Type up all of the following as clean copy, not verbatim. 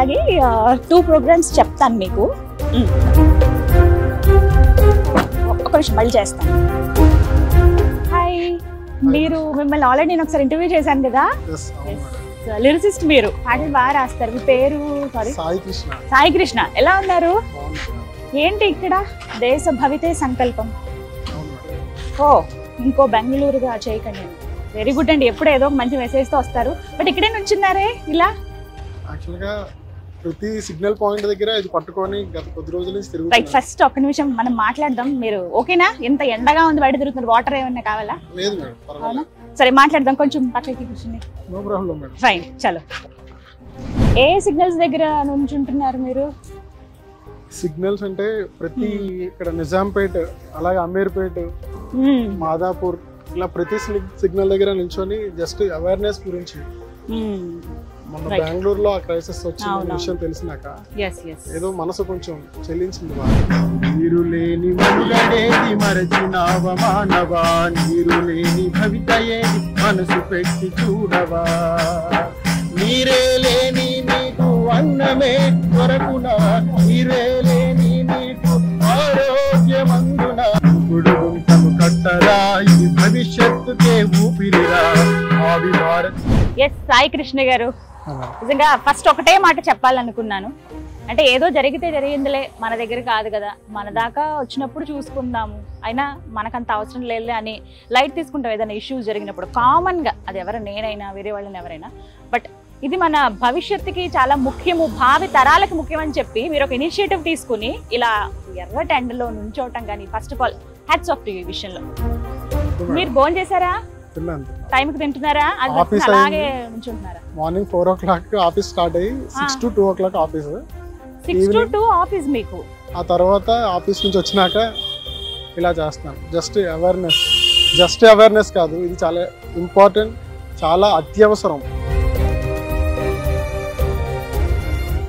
ఆగి 2 ప్రోగ్రామ్స్ చెప్తాను మీకు. ఒక నిమిషం మళ్ళీ చేస్తాను. హాయ్, మిమ్మల్ని ఆల్రెడీ నేను ఒకసారి ఇంటర్వ్యూ చేశాను కదా. లిరిసిస్ట్ మీరు, పాటలు బాగా రాస్తారు. మీ పేరు? సాయి కృష్ణ. ఎలా ఉన్నారు? ఏంటి ఇక్కడ దేశ భవితే సంకల్పం? ఓ, ఇంకో బెంగళూరుగా చేయకండి. వెరీ గుడ్ అండి. ఎప్పుడు ఏదో మంచి మెసేజ్ తో వస్తారు. బట్ ఇక్కడే నుంచున్నారే ఇలా? యాక్చువల్గా ప్రతి సిగ్నల్ పాయింట్ దగ్గర ఇది పట్టుకొని గత కొద్ది రోజుల నుంచి తిరుగుతున్నాను. రైట్, ఫస్ట్ ఒక్క నిమిషం మనం మాట్లాడదాం. మీరు ఓకేనా? ఎంత ఎండగా ఉంది బయట తిరుగుతున్నారు. వాటర్ ఏమన్నా కావాలా? లేదు మేడం, పర్వాలేదు. సరే మాట్లాడదాం. కొంచెం పక్కకి కూర్చుని. No problem madam. ఫైన్, చలో. ఏ సిగ్నల్స్ దగ్గర నుంచుంటున్నారు మీరు? సిగ్నల్స్ అంటే ప్రతి ఇక్కడ నిజాంపేట్, అలాగే అమీర్పేట్, మాదాపూర్, ఇలా ప్రతి సిగ్నల్ దగ్గర నిల్చొని జస్ట్ అవేర్నెస్ గురించి. మొన్న బెంగళూరులో ఆ క్రైసిస్ వచ్చిన విషయం తెలిసినాక ఏదో మనసు కొంచెం చెల్లించింది. నీరు లేని మనుగడేది మరచినావ మానవా, నీరు లేని భవిత ఏది మనసు పెట్టి చూడవా, నీరే లేని నీకు అన్నమే కొరకునా, నీరే లేని నీకు ఆరోగ్యమందున, గుడు గుంటము కట్టరా ఇది భవిష్యత్తుకే ఊపిరిరా ఆవి భారత్. ఎస్, సాయి కృష్ణ గారు, నిజంగా ఫస్ట్ ఒకటే మాట చెప్పాలనుకున్నాను. అంటే ఏదో జరిగితే జరిగిందిలే, మన దగ్గర కాదు కదా, మన దాకా వచ్చినప్పుడు చూసుకుందాము, అయినా మనకంత అవసరం లేదులే అని లైట్ తీసుకుంటాం ఏదైనా ఇష్యూస్ జరిగినప్పుడు. కామన్గా అది నేనైనా వేరే వాళ్ళని ఎవరైనా. బట్ ఇది మన భవిష్యత్తుకి చాలా ముఖ్యము, భావి తరాలకు ముఖ్యమని చెప్పి మీరు ఒక ఇనిషియేటివ్ తీసుకుని ఇలా ఎర్ర టెండలో నుంచోవటం కానీ, first of all hats off to ఈ విషయంలో. మీరు భోజనం చేశారా? టైంకి తింటున్నారా? అలాగే నుంచుంటున్నారా? మార్నింగ్ 4 o'clock ఆఫీస్ స్టార్ట్ అయ్యి 6 to 2 o'clock office. 6 to 2 office మీకు? ఆ తర్వాత ఆఫీస్ నుంచి వచ్చినాక ఇలా చేస్తున్నాను. జస్ట్ అవేర్నెస్ కాదు, ఇది చాలా ఇంపార్టెంట్, చాలా అత్యవసరం.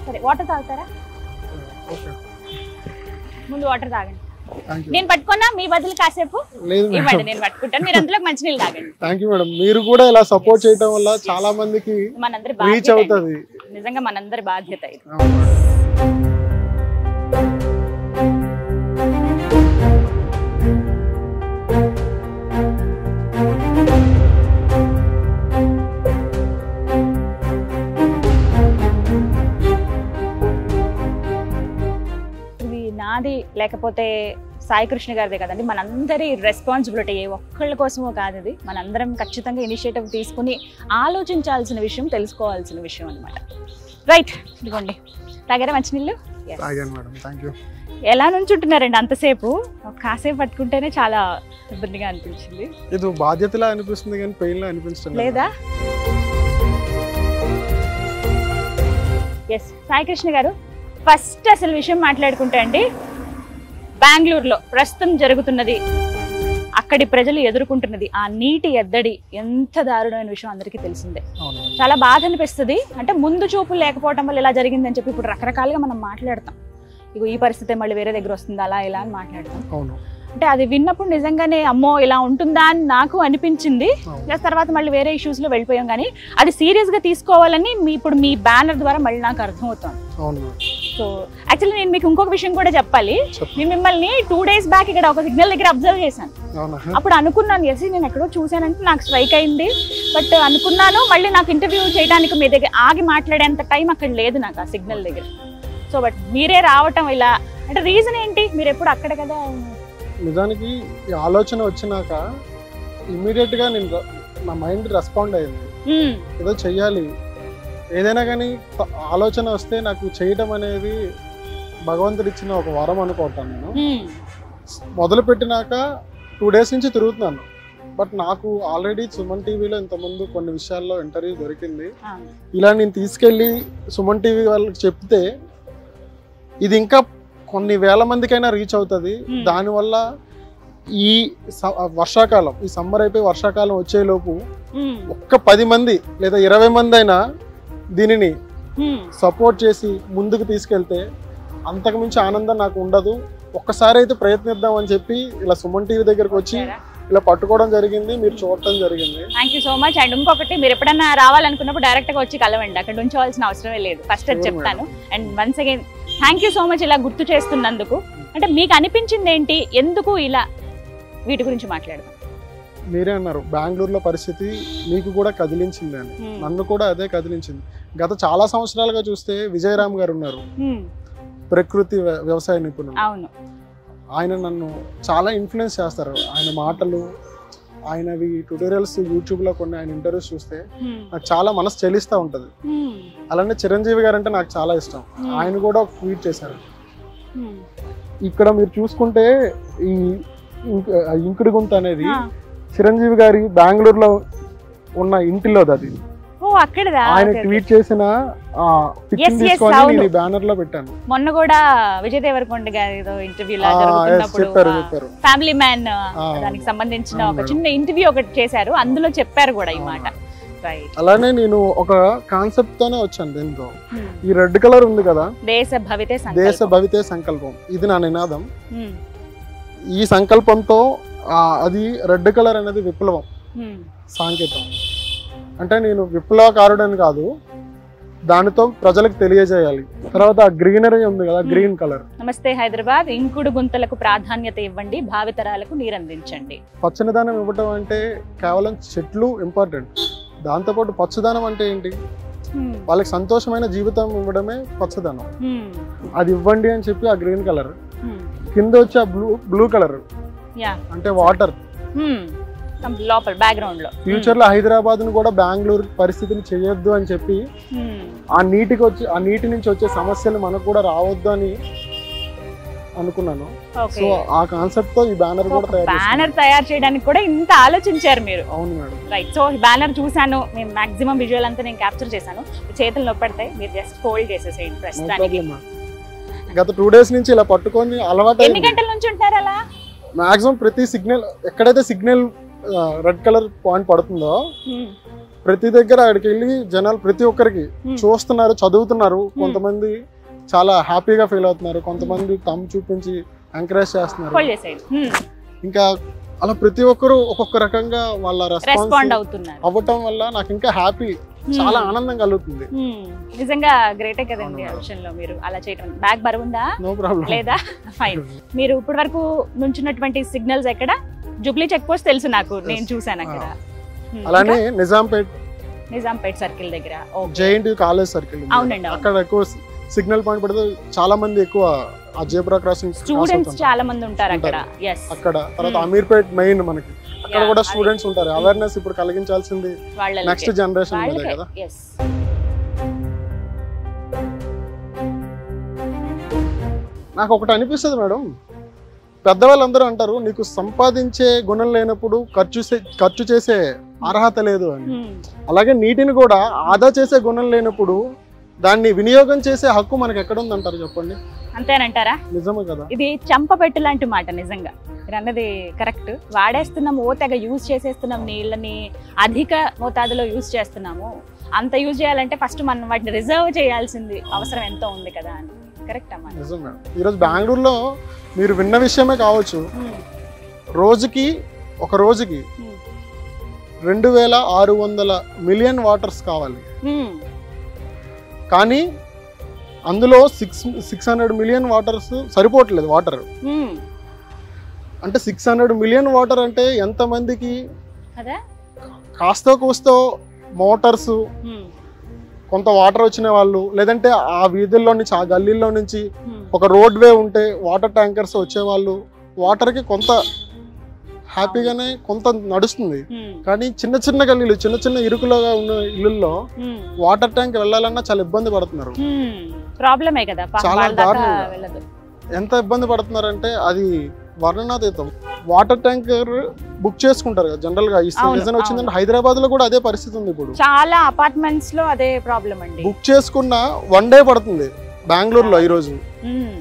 సరే, వాటర్ తాగుతారా? ముందు వాటర్ తాగండి. నేను పట్టుకున్నా మీ బదులు కాసేపు ఇవ్వండి, నేను పట్టుకుంటాను. మీరు అందులో మంచినీళ్ళు తాగండి. Thank you madam. మీరు కూడా ఇలా సపోర్ట్ చేయడం వల్ల చాలా మందికి రీచ్ అవుతుంది. నిజంగా మనందరి బాధ్యత ఇది. ఇది నాది లేకపోతే సాయి కృష్ణ గారిదే కదండి, మనందరి రెస్పాన్సిబిలిటీ. ఏ ఒక్కళ్ళ కోసమో కాదు ఇది, మనందరం ఖచ్చితంగా ఇనిషియేటివ్ తీసుకుని ఆలోచించాల్సిన విషయం, తెలుసుకోవాల్సిన విషయం అనమాట. రైట్, ఇదిగోండి. తాగారా మంచినీళ్ళు? ఎలా నుంచుంటున్నారండి అంతసేపు? కాసేపు పట్టుకుంటేనే చాలా ఇబ్బందిగా అనిపించింది. ఇది బాధ్యతలా అనిపిస్తుంది కానీ పెయిన్ లా అనిపించడం లేదా? ఎస్, సాయి కృష్ణ గారు, ఫస్ట్ అసలు విషయం మాట్లాడుకుంటే అండి, బెంగళూరులో ప్రస్తుతం జరుగుతున్నది, అక్కడి ప్రజలు ఎదుర్కొంటున్నది ఆ నీటి ఎద్దడి ఎంత దారుణమైన విషయం అందరికీ తెలిసిందే. చాలా బాధ అనిపిస్తుంది. అంటే ముందు చూపు లేకపోవడం వల్ల ఇలా జరిగిందని చెప్పి ఇప్పుడు రకరకాలుగా మనం మాట్లాడతాం. ఇగో ఈ పరిస్థితి మళ్ళీ వేరే దగ్గర వస్తుంది, అలా ఇలా అని మాట్లాడతాం. అంటే అది విన్నప్పుడు నిజంగానే అమ్మో ఇలా ఉంటుందా అని నాకు అనిపించింది. ప్లస్ తర్వాత మళ్ళీ వేరే ఇష్యూస్ లో వెళ్ళిపోయాం. కానీ అది సీరియస్ గా తీసుకోవాలని ఇప్పుడు మీ బ్యానర్ ద్వారా మళ్ళీ నాకు అర్థమవుతుంది. సో యాక్చువల్లీ నేను మీకు ఇంకొక విషయం కూడా చెప్పాలి. నేను మిమ్మల్ని 2 days బ్యాక్ ఇక్కడ ఒక సిగ్నల్ దగ్గర అబ్జర్వ్ చేశాను. అప్పుడు అనుకున్నాను, ఎస్ నేను ఎక్కడో చూసానంటే నాకు స్ట్రైక్ అయింది. బట్ అనుకున్నాను మళ్ళీ నాకు ఇంటర్వ్యూ చేయడానికి మీ దగ్గర ఆగి మాట్లాడేంత టైం అక్కడ లేదు నాకు ఆ సిగ్నల్ దగ్గర. సో బట్ మీరే రావటం ఇలా అంటే రీజన్ ఏంటి? మీరు ఎప్పుడు అక్కడ కదా. నిజానికి ఈ ఆలోచన వచ్చినాక ఇమ్మీడియట్ గా నేను నా మైండ్ రెస్పాండ్ అయింది. ఏదో చెయ్యాలి, ఏదైనా కానీ ఆలోచన వస్తే నాకు చేయటం అనేది భగవంతుడు ఇచ్చిన ఒక వరం అనుకుంటాను. నేను మొదలు పెట్టినాక 2 days నుంచి తిరుగుతున్నాను. బట్ నాకు ఆల్రెడీ సుమన్ టీవీలో ఇంతకుముందు కొన్ని విషయాల్లో ఇంటర్వ్యూ దొరికింది. ఇలా నేను తీసుకెళ్ళి సుమన్ టీవీ వాళ్ళకి చెప్తే ఇది ఇంకా కొన్ని వేల మందికైనా రీచ్ అవుతుంది. దానివల్ల ఈ వర్షాకాలం, ఈ సమ్మర్ అయిపోయి వర్షాకాలం వచ్చేలోపు ఒక్క 10 మంది లేదా 20 మంది అయినా దీనిని సపోర్ట్ చేసి ముందుకు తీసుకెళ్తే అంతకుమించి ఆనందం నాకు ఉండదు. ఒక్కసారి అయితే ప్రయత్నిద్దాం అని చెప్పి ఇలా సుమన్ టీవీ దగ్గరకు వచ్చి ఇలా పట్టుకోవడం జరిగింది, మీరు చూడటం జరిగింది. Thank you so much. And ఇంకొకటి, మీరు ఎప్పుడన్నా రావాలనుకున్నప్పుడు డైరెక్ట్ గా వచ్చి కలవండి, అక్కడ ఉంచవలసిన అవసరమే లేదు, ఫస్ట్ అది చెప్తాను. And once again thank you so much ఇలా గుర్తు చేస్తున్నందుకు. అంటే మీకు అనిపించింది ఏంటి, ఎందుకు ఇలా వీటి గురించి మాట్లాడదాం? మీరే అన్నారు బెంగళూరులో పరిస్థితి మీకు కూడా కదిలించింది అని, నన్ను కూడా అదే కదిలించింది. గత చాలా సంవత్సరాలుగా చూస్తే విజయరామ్ గారు ఉన్నారు, ప్రకృతి వ్యవసాయ నిపుణులు. అవును, ఆయన నన్ను చాలా ఇన్ఫ్లుయెన్స్ చేస్తారు. ఆయన మాటలు, ఆయనవి ట్యూటోరియల్స్ యూట్యూబ్లో కొన్ని ఆయన ఇంటర్వ్యూస్ చూస్తే నాకు చాలా మనసు చెల్లిస్తూ ఉంటుంది. అలానే చిరంజీవి గారు అంటే నాకు చాలా ఇష్టం. ఆయన కూడా ఒక ట్వీట్ చేశారు. ఇక్కడ మీరు చూసుకుంటే ఈ ఇంకుడు గుంత అనేది చిరంజీవి గారి బెంగళూరులో ఉన్న ఇంటిలో అది. ఆయన ట్వీట్ చేసిన పిక్చర్ తీసుకొని నేను బ్యానర్ లో పెట్టాను. మొన్న కూడా విజయ్ దేవరకొండ గారి ఇంటర్వ్యూ లా జరుగుతున్నప్పుడు ఫ్యామిలీ మ్యాన్ దానికి సంబంధించిన ఒక చిన్న ఇంటర్వ్యూ ఒకటి చేశారు, అందులో చెప్పారు కూడా ఈ మాట. అలానే నేను ఒక కాన్సెప్ట్ తోనే వచ్చాను దీంతో. ఈ రెడ్ కలర్ ఉంది కదా, దేశ భవితే సంకల్పం, ఇది నా నినాదం. ఈ సంకల్పంతో అది రెడ్ కలర్ అనేది విప్లవం సాంకేతం. అంటే నేను విప్లవకారుడని కాదు, దానితో ప్రజలకు తెలియజేయాలి. తర్వాత గ్రీనరీ ఉంది కదా, గ్రీన్ కలర్. నమస్తే హైదరాబాద్, ఇంకుడు గుంతలకు ప్రాధాన్యత ఇవ్వండి, భావితరాలకు నీరందించండి. పచ్చనిదానం ఇవ్వటం అంటే కేవలం చెట్లు ఇంపార్టెంట్, దాంతోపాటు పచ్చదనం అంటే ఏంటి, వాళ్ళకి సంతోషమైన జీవితం ఇవ్వడమే పచ్చదనం. అది ఇవ్వండి అని చెప్పి ఆ గ్రీన్ కలర్. కింద వచ్చి ఆ బ్లూ కలర్ అంటే వాటర్. లోపల బ్యాక్గ్రౌండ్ లో ఫ్యూచర్ లో హైదరాబాద్ ను కూడా బెంగళూరు పరిస్థితిని చేయొద్దు అని చెప్పి, ఆ నీటి నుంచి వచ్చే సమస్యలు మనకు కూడా రావద్దు అని అనుకున్నాను. సో ఆ కాన్సెప్ట్ తో ఈ బ్యానర్ కూడా తయారు చేయడానికి కూడా ఇంత ఆలోచించారు మీరు. అవును మేడం. రైట్. సో బ్యానర్ చూసాను, మేము మాక్సిమం విజువల్ అంతా నేను క్యాప్చర్ చేశాను. చేతులు నొప్పడతాయి, మీరు జస్ట్ హోల్డ్ చేసేసేయండి ప్రస్తుతానికి. గత 2 days నుంచి ఇలా పట్టుకొని అలవాటు. ఎన్ని గంటల నుంచి ఉంటారు అలా? మాక్సిమం ప్రతి సిగ్నల్, ఎక్కడైతే సిగ్నల్ రెడ్ కలర్ పాయింట్ పడుతుందో ప్రతి దగ్గర అక్కడికి వెళ్ళి జనాలు ప్రతి ఒక్కరికి చూస్తున్నారు, చదువుతున్నారు. కొంతమంది చాలా హ్యాపీగా ఫీల్ అవుతున్నారు, కొంతమంది తమ్ చూపించి ఎంకరేజ్ చేస్తున్నారు. ఇంకా అలా ప్రతి ఒక్కరు ఒక్కొక్క రకంగా వాళ్ళ రెస్పాండ్ అవ్వటం వల్ల నాకు ఇంకా హ్యాపీ, చాలా ఆనందం కలుగుతుంది. నిజంగా గ్రేటే కదండి ఆ విషయంలో మీరు అలా చేయడం. బ్యాగ్ బరువుందా? No problem. లేదా? ఫైన్. మీరు ఇప్పటి వరకు నుంచున్నటువంటి సిగ్నల్స్ ఎక్కడ? జూబ్లీ చెక్ పోస్ట్ తెలుసు నాకు, నేను చూసాను అక్కడ. అలానే నిజాంపేట్ సర్కిల్ దగ్గర, జేఎన్టీ కాలేజ్ సర్కిల్, అవునండి, అక్కడ ఎక్కువ సిగ్నల్ పాయింట్ పడితే చాలా మంది ఎక్కువ ఆ జేబ్రా క్రాసింగ్ స్టూడెంట్స్ చాలా మంది ఉంటారు అక్కడ. అక్కడ తర్వాత అమీర్పేట్ మెయిన్ మనకి, అక్కడ కూడా స్టూడెంట్స్ ఉంటారు. అవేర్నెస్ ఇప్పుడు కలిగించాల్సింది నెక్స్ట్ జనరేషన్ మీద కదా. నాకు ఒకటి అనిపిస్తుంది మేడం, పెద్దవాళ్ళందరూ అంటారు నీకు సంపాదించే గుణం లేనప్పుడు ఖర్చు చేసే అర్హత లేదు అని. అలాగే నీటిని కూడా ఆదా చేసే గుణం లేనప్పుడు దాన్ని వినియోగం చేసే హక్కు మనకి ఎక్కడ ఉంది అంటారు చెప్పండి? అంతేనంటారా? నిజమే కదా. ఇది చంపపెట్టు లాంటి మాట. నిజంగా మీరు అన్నది కరెక్ట్. వాడేస్తున్నాం, తెగ యూజ్ చేసేస్తున్నాం, నీళ్ళని అధిక మోతాదులో యూజ్ చేస్తున్నాము. అంత యూజ్ చేయాలంటే ఫస్ట్ మనం వాటిని రిజర్వ్ చేయాల్సింది అవసరం ఎంతో ఉంది కదా అని. కరెక్ట్ అమ్మా. నిజం మేడం. ఈరోజు బెంగళూరులో మీరు విన్న విషయమే కావచ్చు, ఒక రోజుకి 2600 మిలియన్ వాటర్స్ కావాలి. కానీ అందులో 600 మిలియన్ వాటర్స్ సరిపోవట్లేదు. వాటర్ అంటే 600 మిలియన్ వాటర్ అంటే ఎంత మందికి? కాస్తో కూస్తో మోటార్స్, కొంత వాటర్ వచ్చిన వాళ్ళు, లేదంటే ఆ వీధుల్లో నుంచి ఆ గల్లీల్లో నుంచి ఒక రోడ్ వే ఉంటే వాటర్ ట్యాంకర్స్ వచ్చేవాళ్ళు, వాటర్కి కొంత హ్యాపీగానే కొంత నడుస్తుంది. కానీ చిన్న చిన్న గల్లీలు, చిన్న చిన్న ఇరుకులుగా ఉన్న ఇళ్ళల్లో వాటర్ ట్యాంక్ వెళ్ళాలన్నా చాలా ఇబ్బంది పడుతున్నారు. చాలా దారుణం. ఎంత ఇబ్బంది పడుతున్నారంటే అది వర్ణనాతీతం. వాటర్ ట్యాంకర్ బుక్ చేసుకుంటారు కదా జనరల్ గా. ఈ సీజన్ వచ్చిందంటే హైదరాబాద్ లో కూడా అదే పరిస్థితి ఉంది. ఇప్పుడు చాలా అపార్ట్మెంట్స్ లో అదే ప్రాబ్లం అండి. బుక్ చేసుకున్న 1 day పడుతుంది బెంగళూరులో. ఈ రోజు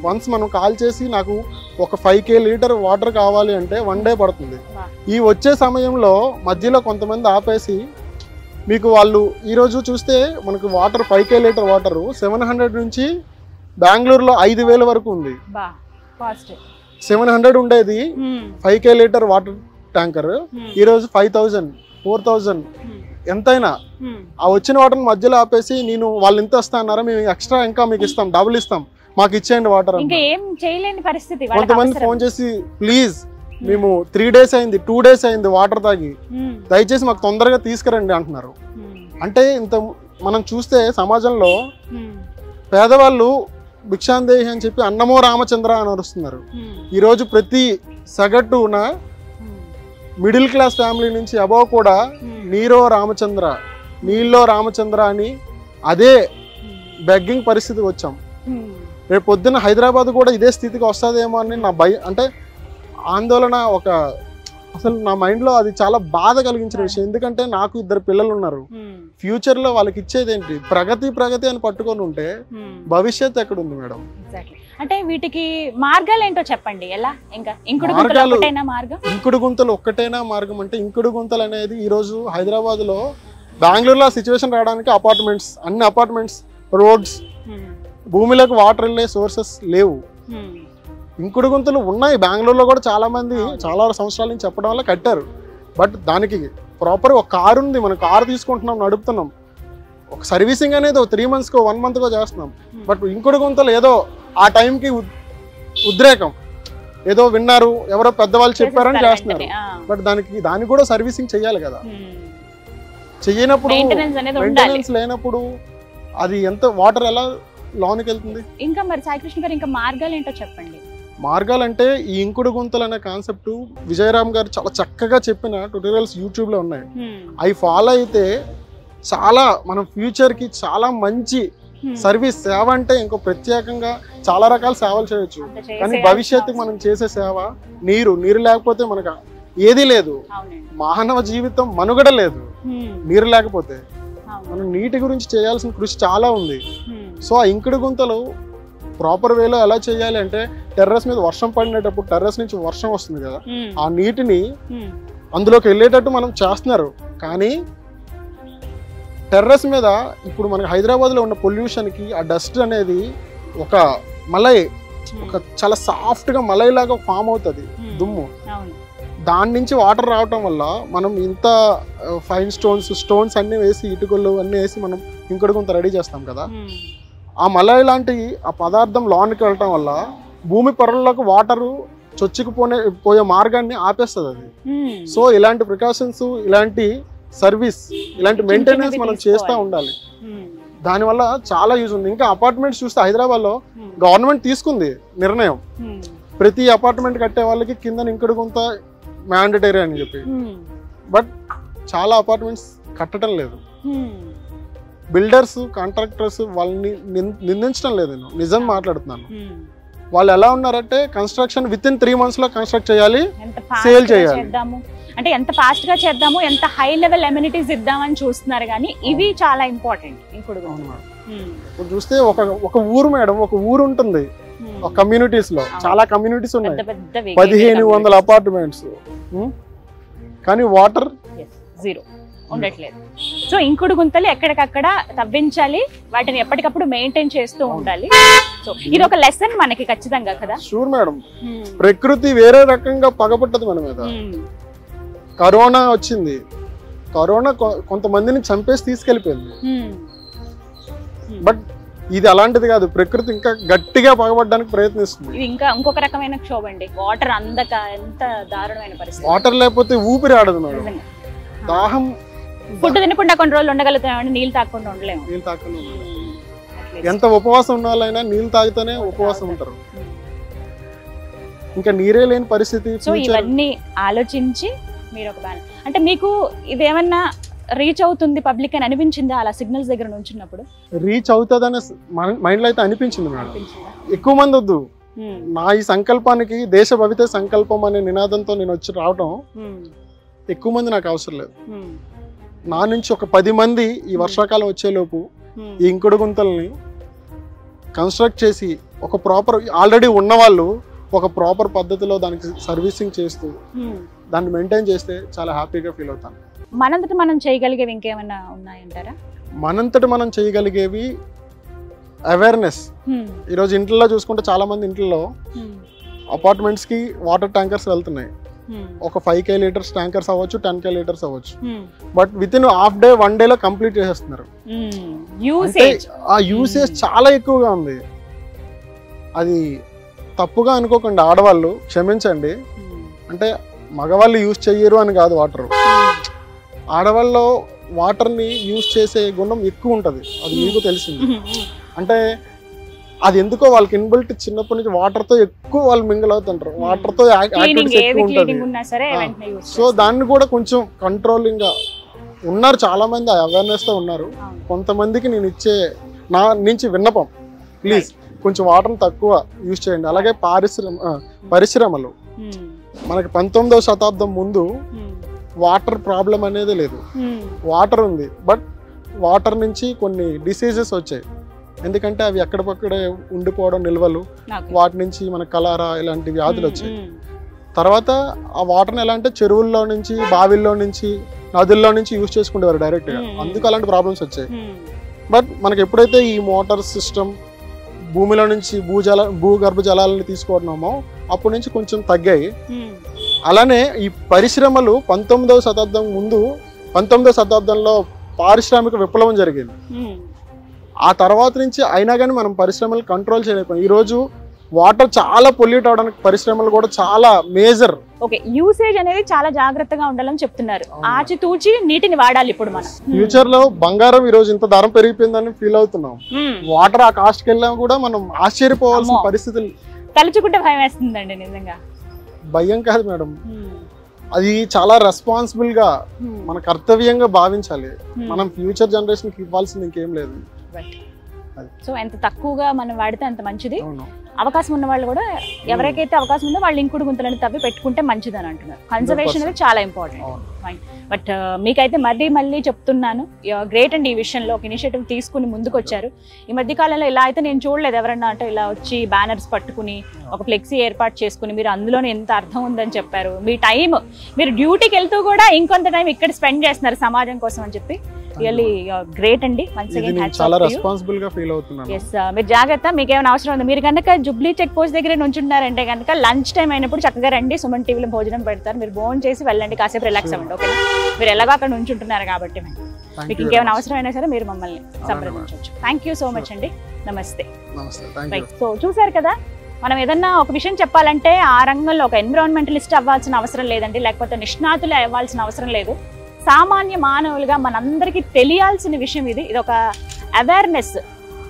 వన్స్ మనం కాల్ చేసి నాకు ఒక 5K లీటర్ వాటర్ కావాలి అంటే 1 day పడుతుంది. ఈ వచ్చే సమయంలో మధ్యలో కొంతమంది ఆపేసి మీకు వాళ్ళు ఈరోజు చూస్తే మనకు వాటర్ 5K లీటర్ వాటర్ 700 నుంచి బెంగళూరులో 5000 వరకు ఉంది. 700 ఉండేది 5K లీటర్ వాటర్ ట్యాంకర్ ఈ రోజు 5,000 4,000 ఎంతైనా ఆ వచ్చిన వాటర్ మధ్యలో ఆపేసి నేను వాళ్ళు ఇంత వస్తా అన్నారా, మేము ఎక్స్ట్రా ఇంకా మీకు ఇస్తాం, డబుల్ ఇస్తాం, మాకు ఇచ్చేయండి వాటర్. కొంతమంది ఫోన్ చేసి ప్లీజ్ మేము 3 days అయింది 2 days అయింది వాటర్ తాగి, దయచేసి మాకు తొందరగా తీసుకురండి అంటున్నారు. అంటే ఇంత మనం చూస్తే సమాజంలో పేదవాళ్ళు భిక్షాందేహి అని చెప్పి అన్నమో రామచంద్ర అని అరుస్తున్నారు. ఈరోజు ప్రతి సగటున మిడిల్ క్లాస్ ఫ్యామిలీ నుంచి అబవ్ కూడా నీరో రామచంద్ర, నీళ్ళో రామచంద్ర అని అదే బెగ్గింగ్ పరిస్థితి వచ్చాం. రేపు పొద్దున్న హైదరాబాద్ కూడా ఇదే స్థితికి వస్తుందేమో అని నా అంటే ఆందోళన. అసలు నా మైండ్లో అది చాలా బాధ కలిగించిన విషయం. ఎందుకంటే నాకు 2 పిల్లలు ఉన్నారు. ఫ్యూచర్లో వాళ్ళకి ఇచ్చేది ఏంటి? ప్రగతి అని పట్టుకొని ఉంటే భవిష్యత్ ఎక్కడుంది మేడం? అంటే వీటికి మార్గాలు ఏంటో చెప్పండి. ఎలా? ఇంకా ఇంకుడు గుంతలు ఒక్కటైనా మార్గం అంటే, ఇంకుడు గుంతలు అనేది ఈరోజు హైదరాబాద్లో, బెంగళూరులో సిచ్యువేషన్ రావడానికి అన్ని అపార్ట్మెంట్స్, రోడ్స్, భూమిలోకి వాటర్ వెళ్ళే సోర్సెస్ లేవు. ఇంకుడు గుంతలు ఉన్నాయి బెంగళూరులో కూడా, చాలా మంది చాలా సంవత్సరాల నుంచి చెప్పడం వల్ల కట్టారు. బట్ దానికి ప్రాపర్ ఒక కారు ఉంది, మనం కారు తీసుకుంటున్నాం, నడుపుతున్నాం. ఒక సర్వీసింగ్ అనేది 3 monthsకో 1 monthకో చేస్తున్నాం. బట్ ఇంకుడు గుంతలు ఏదో ఆ టైంకి ఉద్రేకం, ఏదో విన్నారు, ఎవరో పెద్దవాళ్ళు చెప్పారని చేస్తున్నారు. బట్ దానికి కూడా సర్వీసింగ్ చెయ్యాలి కదా. చెయ్యనప్పుడు, మెయింటెనెన్స్ లేనప్పుడు అది ఎంత వాటర్ ఎలా లోనికి వెళ్తుంది? ఇంకా మరి సాయికృష్ణ గారు ఇంకా మార్గాలు ఏంటో చెప్పండి. మార్గాలంటే ఈ ఇంకుడు గుంతలు అనే కాన్సెప్ట్ విజయరామ్ గారు చాలా చక్కగా చెప్పిన ట్యూటోరియల్స్ యూట్యూబ్లో ఉన్నాయి. అవి ఫాలో అయితే చాలా మనం ఫ్యూచర్కి చాలా మంచి సర్వీస్. సేవ అంటే ఇంకో ప్రత్యేకంగా చాలా రకాల సేవలు చేయొచ్చు. కానీ భవిష్యత్తుకి మనం చేసే సేవ నీరు లేకపోతే మనకు ఏదీ లేదు. మానవ జీవితం మనుగడ లేదు నీరు లేకపోతే. మనం నీటి గురించి చేయాల్సిన కృషి చాలా ఉంది. సో ఆ ఇంకుడు గుంతలు ప్రాపర్ వేలో ఎలా చేయాలి అంటే, టెర్రస్ మీద వర్షం పడినప్పుడు టెర్రస్ నుంచి వర్షం వస్తుంది కదా, ఆ నీటిని అందులోకి వెళ్ళేటట్టు మనం చేస్తున్నారు. కానీ టెర్రస్ మీద ఇప్పుడు మనకి హైదరాబాద్లో ఉన్న పొల్యూషన్కి ఆ డస్ట్ అనేది ఒక చాలా సాఫ్ట్గా మలైలాగా ఫామ్ అవుతుంది దుమ్ము. దాని నుంచి వాటర్ రావటం వల్ల మనం ఇంత ఫైన్ స్టోన్స్ అన్నీ వేసి, ఇటుకలు అన్నీ వేసి మనం ఇంకుడు గుంత రెడీ చేస్తాం కదా. ఆ మలై లాంటి ఆ పదార్థం లోనికి వెళ్ళటం వల్ల భూమి పొరల్లోకి వాటరు పోయే మార్గాన్ని ఆపేస్తుంది అది. సో ఇలాంటి ప్రికాషన్స్, ఇలాంటి సర్వీస్, ఇలాంటి మెయింటెనెన్స్ మనం చేస్తూ ఉండాలి. దానివల్ల చాలా యూజ్ ఉంది. ఇంకా అపార్ట్మెంట్స్ చూస్తే హైదరాబాద్లో గవర్నమెంట్ తీసుకుంది నిర్ణయం, ప్రతి అపార్ట్మెంట్ కట్టే వాళ్ళకి కింద ఇంకుడు గుంత మ్యాండేటరీ అని చెప్పి. బట్ చాలా అపార్ట్మెంట్స్ కట్టడం లేదు. బిల్డర్స్, కాంట్రాక్టర్స్ వాళ్ళని నిందించడం లేదు, నేను నిజం మాట్లాడుతున్నాను. వాళ్ళు ఎలా ఉన్నారంటే, కన్స్ట్రక్షన్ విత్-in 3 monthsలో కన్స్ట్రక్ట్ చేయాలి, సేల్ చేయాలి. అంటే ఎంత ఫాస్ట్ గా చేద్దాము, ఎంత హై లెవెల్ అమ్యూనిటీస్ ఇద్దామని చూస్తున్నారు. కానీ ఇవి చాలా ఇంపార్టెంట్. ఇప్పుడు చూస్తే ఒక ఊరు మేడం, ఒక ఊరు ఉంటుంది, ఒక కమ్యూనిటీస్ లో చాలా కమ్యూనిటీస్ ఉన్నాయి, 1500 అపార్ట్మెంట్స్, కానీ వాటర్ జీరో ఉండట్లేదు. సో ఇంకుడు గుంతలు ఎక్కడికక్కడ తవ్వించాలి, వాటిని ఎప్పటికప్పుడు మెయింటైన్ చేస్తూ ఉండాలి. సో ఇది ఒక లెసన్ మనకి ఖచ్చితంగా కదా. Sure madam. ప్రకృతి వేరే రకంగా పగబట్టదు మన మీద. కరోనా వచ్చింది, కరోనా కొంతమందిని చంపేసి తీసుకెళ్ళిపోయింది. బట్ ఇది అలాంటిది కాదు, ప్రకృతి ఇంకా గట్టిగా పగబడడానికి ప్రయత్నిస్తుంది. ఇది ఇంకా ఇంకొక రకమైన క్షోభ అండి. వాటర్ అందక ఎంత దారుణమైన పరిస్థితి. వాటర్ లేకపోతే ఊపిరి ఆడదు మేడం. దాహం, ఫుడ్ తినకుండా కొన్ని రోజులు ఉండగలుగుతాం, నీళ్ళు తాగకుండా ఉండలేము. నీళ్ళు తాగకుండా ఎంత ఉపవాసం ఉండాలైనా నీళ్ళు తాగితేనే ఉపవాసం ఉంటారు. ఇంకా నీరే లేని పరిస్థితి. సో ఇవన్నీ ఆలోచించి మీరు ఒక బ్యాలెన్స్, అంటే మీకు ఇదేమన్నా రీచ్ అవుతుంది పబ్లిక్ అని అనిపించిందా అలా సిగ్నల్స్ దగ్గర నుంచినప్పుడు? రీచ్ అవుతుందని మైండ్లో అయితే అనిపించింది మేడం. ఎక్కువ మంది వద్దు, నా ఈ సంకల్పానికి దేశ భవిత సంకల్పం అనే నినాదంతో నేను వచ్చి రావటం, ఎక్కువ మంది నాకు అవసరం లేదు. నా నుంచి ఒక 10 మంది ఈ వర్షాకాలం వచ్చేలోపు ఈ ఇంకుడు గుంతల్ని కన్స్ట్రక్ట్ చేసి, ఒక ప్రాపర్ ఆల్రెడీ ఉన్నవాళ్ళు ఒక ప్రాపర్ పద్ధతిలో దానికి సర్వీసింగ్ చేస్తూ దాన్ని మెయింటైన్ చేస్తే చాలా హ్యాపీగా ఫీల్ అవుతాను. మనంతటి మనం చేయగలిగేవి ఇంకేమైనా ఉన్నాయంటారా? మనంతటి మనం చేయగలిగేవి అవేర్నెస్. ఈరోజు ఇంట్లో చూసుకుంటే చాలా మంది ఇంట్లో అపార్ట్మెంట్స్కి వాటర్ ట్యాంకర్స్ వెళ్తున్నాయి. ఒక 5K లీటర్స్ ట్యాంకర్స్ అవ్వచ్చు, 10K లీటర్స్ అవ్వచ్చు. But with in half day 1 డేలో కంప్లీట్ చేసేస్తున్నారు. అంటే ఆ యూసేజ్ చాలా ఎక్కువగా ఉంది. అది తప్పుగా అనుకోకండి ఆడవాళ్ళు, క్షమించండి. అంటే మగవాళ్ళు యూజ్ చెయ్యరు అని కాదు వాటర్. ఆడవాళ్ళు వాటర్ని యూజ్ చేసే గుణం ఎక్కువ ఉంటుంది, అది మీకు తెలిసింది. అంటే అది ఎందుకో వాళ్ళకి ఇన్బిల్ట్ చిన్నప్పటి నుంచి వాటర్తో ఎక్కువ వాళ్ళు మింగిల్ అవుతుంటారు, వాటర్తో యాక్టివిటీస్ ఎక్కువ ఉంటుంది. సో దాన్ని కూడా కొంచెం కంట్రోలింగ్గా ఉన్నారు చాలా మంది, అవేర్నెస్తో ఉన్నారు. కొంతమందికి నేను ఇచ్చే నా నుంచి విన్నపం, ప్లీజ్ కొంచెం వాటర్ని తక్కువ యూజ్ చేయండి. అలాగే పరిశ్రమలు, మనకి 19వ శతాబ్దం ముందు వాటర్ ప్రాబ్లం అనేది లేదు, వాటర్ ఉంది. బట్ వాటర్ నుంచి కొన్ని డిసీజెస్ వచ్చాయి, ఎందుకంటే అవి ఎక్కడికక్కడే ఉండిపోవడం, నిల్వలు, వాటి నుంచి మన కలారా ఇలాంటి వ్యాధులు వచ్చాయి. తర్వాత ఆ వాటర్ని ఎలా అంటే చెరువుల్లో నుంచి, బావిల్లో నుంచి, నదుల్లో నుంచి యూజ్ చేసుకునేవారు డైరెక్ట్గా, అందుకు అలాంటి ప్రాబ్లమ్స్ వచ్చాయి. బట్ మనకి ఎప్పుడైతే ఈ మోటార్ సిస్టమ్ భూమిలో నుంచి భూగర్భ జలాలను తీసుకోవడమో అప్పటి నుంచి కొంచెం తగ్గాయి. అలానే ఈ పరిశ్రమలు 19వ శతాబ్దం ముందు, 19వ శతాబ్దంలో పారిశ్రామిక విప్లవం జరిగింది. ఆ తర్వాత నుంచి అయినా కానీ మనం పరిశ్రమలు కంట్రోల్ చేయలేకపోయాం. ఈరోజు వాటర్ చాలా పొల్యూట్ అవడానికి పరిశ్రమలు కూడా చాలా మేజర్. ఓకే, యూసేజ్ అనేది చాలా జాగ్రత్తగా ఉండాలని చెప్తున్నారు. ఆచితూచి నీటిని వాడాలి. ఇప్పుడు మనం ఫ్యూచర్ లో బంగారం ఈ రోజు ఇంత ధర పెరిగిపోయిందని ఫీల్ అవుతున్నాం. వాటర్ ఆ కాస్ట్ కి వెళ్ళినా కూడా మనం ఆశ్చర్యపోవాల్సిన పరిస్థితులు తలుచుకుంటే భయం వేస్తుందండి. నిజంగా భయం కాదు మేడం, అది చాలా రెస్పాన్సిబుల్ గా మన కర్తవ్యంగా భావించాలి. మనం ఫ్యూచర్ జనరేషన్ కి ఇవ్వాల్సింది ఇంకేం లేదు. సో ఎంత తక్కువగా మనం వాడితే అంత మంచిది. అవకాశం ఉన్న వాళ్ళు కూడా ఎవరికైతే అవకాశం ఉందో వాళ్ళు ఇంకుడు గుంతలను తవ్వి పెట్టుకుంటే మంచిది అని అంటున్నారు. కన్జర్వేషన్ అనేది చాలా ఇంపార్టెంట్. బట్ మీకైతే మళ్ళీ చెప్తున్నాను, గ్రేట్ అండి. ఈ విషయంలో ఒక ఇనిషియేటివ్ తీసుకుని ముందుకు వచ్చారు. ఈ మధ్య కాలంలో ఇలా అయితే నేను చూడలేదు ఎవరన్నా. అంటే ఇలా వచ్చి బ్యానర్స్ పట్టుకుని ఒక ఫ్లెక్సీ ఏర్పాటు చేసుకుని మీరు అందులోనే ఎంత అర్థం ఉందని చెప్పారు. మీ టైం, మీరు డ్యూటీకి వెళ్తూ కూడా ఇంకొంత టైం ఇక్కడ స్పెండ్ చేస్తున్నారు సమాజం కోసం అని చెప్పి రియల్లీ గ్రేట్ అండి. చాలా రెస్పాన్సిబుల్ గా ఫీల్ అవుతున్నాను. ఎస్, మీరు జాగ్రత్త. మీకు ఏమైనా అవసరం ఉంది, మీరు కనుక జుబ్లీ చెక్ పోస్ట్ దగ్గర నుంచున్నారంటే కనుక లంచ్ టైం అయినప్పుడు చక్కగా రండి, సుమన్ టీవీలో భోజనం పెడతారు, మీరు భోజనం చేసి వెళ్ళండి, కాసేపు రిలాక్స్ అవ్వండి. ఓకేనా? మీరు ఎలాగో అక్కడ నుంచుంటున్నారు కాబట్టి మీకు ఇంకేమైనా అవసరమైనా సరే మీరు మమ్మల్ని సంప్రదించవచ్చు. థ్యాంక్ యూ సో మచ్ అండి. నమస్తే. సో చూసారు కదా, మనం ఏదన్నా ఒక విషయం చెప్పాలంటే ఆ రంగంలో ఒక ఎన్విరాన్మెంటలిస్ట్ అవ్వాల్సిన అవసరం లేదండి, లేకపోతే నిష్ణాతులే అవ్వాల్సిన అవసరం లేదు. సామాన్య మానవులుగా మనందరికీ తెలియాల్సిన విషయం ఇది. ఇది ఒక అవేర్నెస్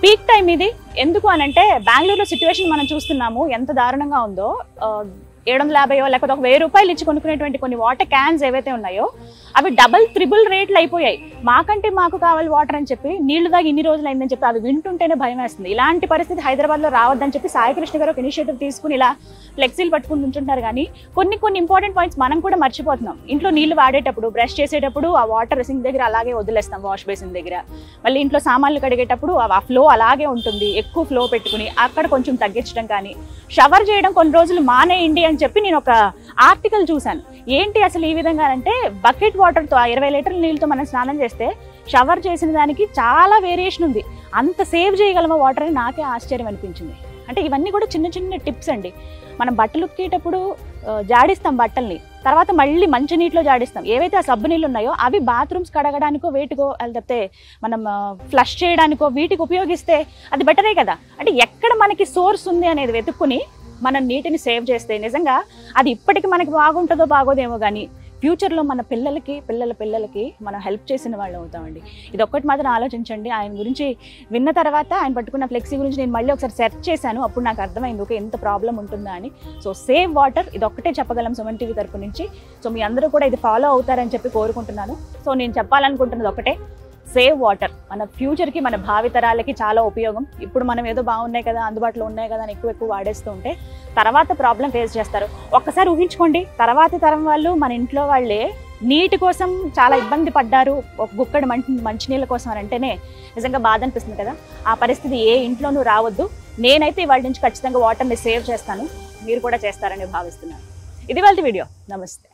పీక్ టైం ఇది. ఎందుకు అనంటే బెంగళూరులో సిచ్యువేషన్ మనం చూస్తున్నాము ఎంత దారుణంగా ఉందో. 750 లేకపోతే ఒక 1000 రూపాయలు ఇచ్చి కొనుక్కునేటువంటి కొన్ని వాటర్ క్యాన్స్ ఏవైతే ఉన్నాయో అవి డబల్ త్రిబుల్ రేట్లు అయిపోయాయి. మాకంటే మాకు కావాలి వాటర్ అని చెప్పి నీళ్లు దాగి ఇన్ని రోజులు అయిందని చెప్పి అవి వింటుంటేనే భయం వేస్తుంది. ఇలాంటి పరిస్థితి హైదరాబాద్లో రావద్దని చెప్పి సాయికృష్ణ గారు ఒక ఇనిషియేటివ్ తీసుకుని ఇలా ఫ్లెక్సీలు పట్టుకుని ఉంటుంటారు. కానీ కొన్ని ఇంపార్టెంట్ పాయింట్స్ మనం కూడా మర్చిపోతున్నాం. ఇంట్లో నీళ్లు వాడేటప్పుడు, బ్రష్ చేసేటప్పుడు ఆ వాటర్ సింక్ దగ్గర అలాగే వదిలేస్తాం, వాష్ బేసిన్ దగ్గర. మళ్ళీ ఇంట్లో సామాన్లు కడిగేటప్పుడు ఆ ఫ్లో అలాగే ఉంటుంది, ఎక్కువ ఫ్లో పెట్టుకుని అక్కడ కొంచెం తగ్గించడం. కానీ షవర్ చేయడం కొన్ని రోజులు మానేయండి అని చెప్పి నేను ఒక ఆర్టికల్ చూశాను. ఏంటి అసలు ఈ విధంగా అంటే బకెట్ వాటర్తో 20 లీటర్ల నీళ్ళతో మనం స్నానం చేస్తే షవర్ చేసిన దానికి చాలా వేరియేషన్ ఉంది. అంత సేవ్ చేయగలమా వాటర్ అని నాకే ఆశ్చర్యం అనిపించింది. అంటే ఇవన్నీ కూడా చిన్న చిన్న టిప్స్ అండి. మనం బట్టలు ఉతికేటప్పుడు జాడిస్తాం బట్టల్ని, తర్వాత మళ్ళీ మంచి నీటిలో జాడిస్తాం. ఏవైతే ఆ సబ్బు నీళ్ళు ఉన్నాయో అవి బాత్రూమ్స్ కడగడానికో వేటికో లేకపోతే మనం ఫ్లష్ చేయడానికో వీటికి ఉపయోగిస్తే అది బెటరే కదా. అంటే ఎక్కడ మనకి సోర్స్ ఉంది అనేది వెతుక్కుని మనం నీటిని సేవ్ చేస్తే నిజంగా అది ఇప్పటికి మనకి బాగుంటుందో బాగోదేమో కానీ ఫ్యూచర్లో మన పిల్లలకి మనం హెల్ప్ చేసిన వాళ్ళు అవుతామండి. ఇది ఒక్కటి మాత్రం ఆలోచించండి. ఆయన గురించి విన్న తర్వాత ఆయన పట్టుకున్న ఫ్లెక్సీ గురించి నేను మళ్ళీ ఒకసారి సెర్చ్ చేశాను. అప్పుడు నాకు అర్థమైంది ఓకే ఎంత ప్రాబ్లం ఉంటుందా అని. సో సేవ్ వాటర్, ఇది ఒక్కటే చెప్పగలం సుమన్ టీవీ తరపు నుంచి. సో మీ అందరూ కూడా ఇది ఫాలో అవుతారని చెప్పి కోరుకుంటున్నాను. సో నేను చెప్పాలనుకుంటున్నది ఒకటే, సేవ్ వాటర్. మన ఫ్యూచర్కి, మన భావితరాలకి చాలా ఉపయోగం. ఇప్పుడు మనం ఏదో బాగున్నాయి కదా, అందుబాటులో ఉన్నాయి కదా అని ఎక్కువ వాడేస్తూ ఉంటే తర్వాత ప్రాబ్లం ఫేస్ చేస్తారు. ఒక్కసారి ఊహించుకోండి, తర్వాతి తరం వాళ్ళు, మన ఇంట్లో వాళ్ళే నీటి కోసం చాలా ఇబ్బంది పడ్డారు, ఒక గుక్కడి మంచినీళ్ళ కోసం అని అంటేనే నిజంగా బాధ అనిపిస్తుంది కదా. ఆ పరిస్థితి ఏ ఇంట్లోనూ రావద్దు. నేనైతే ఇవాళ నుంచి ఖచ్చితంగా వాటర్ని సేవ్ చేస్తాను, మీరు కూడా చేస్తారని భావిస్తున్నాను. ఇది వాళ్ళ వీడియో. నమస్తే.